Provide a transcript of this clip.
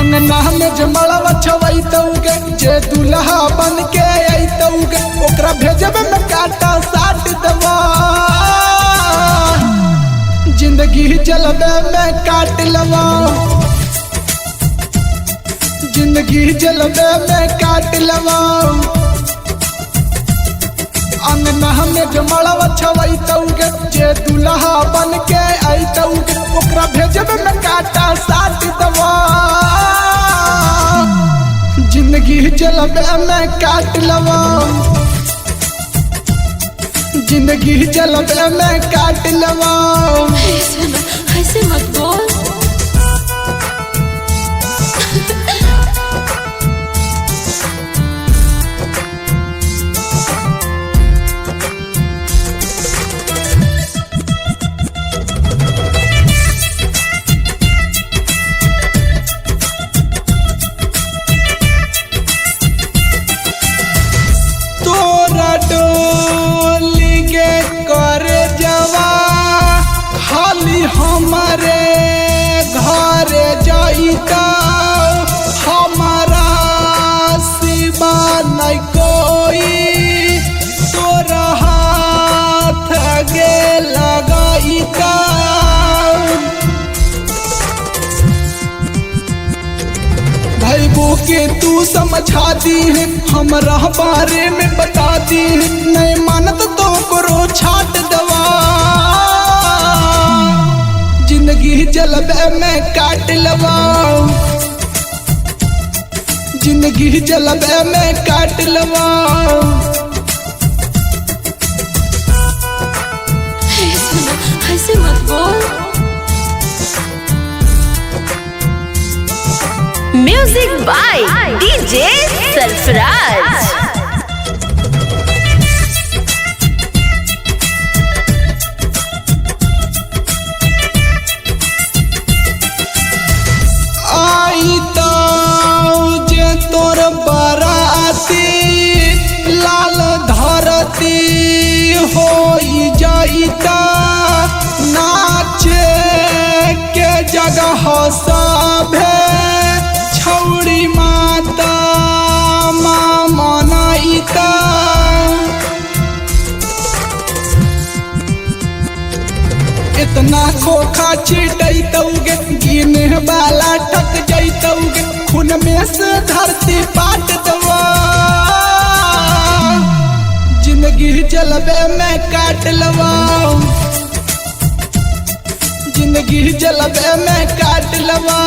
अंगना में जमड़वा छवैतौगे जे दुल्हा बन के अइतौगे ओकरा भेजब में काटा साट दवा जिंदगी जलबे में काट लवा जिंदगी जलबे में काट लवा अंगना में जमड़वा छवैतौगे जे दुल्हा बन के अइतौगे ओकरा भेजब में काटा साट दवा जिंदगी जलबे में काट लवा जिंदगी जलबे में काट लवा। ऐसे मत बोल। हमारे घर जाइता हमारा सिवा नहीं कोई तोरा हाथ गे लगाइता भाईबो के तू समझा दी है हमरा बारे में बता दी नहीं मानत तो करो छाट दवा जिंदगी जलबे में काट लवा जिंदगी जलबे में काट लवा। ऐसे मत बोल। Music by DJ Sarfaraz. लाल धरती हो जाइता नाचे के जगह सभे छौड़ी माता माँ मनाइता इतना खोखा छिटैतौगे गिने वाला टक जैतौगे खून में से धरती पाट दवा जिंदगी जलबे में काट लवा जिंदगी जलबे में काट लवा।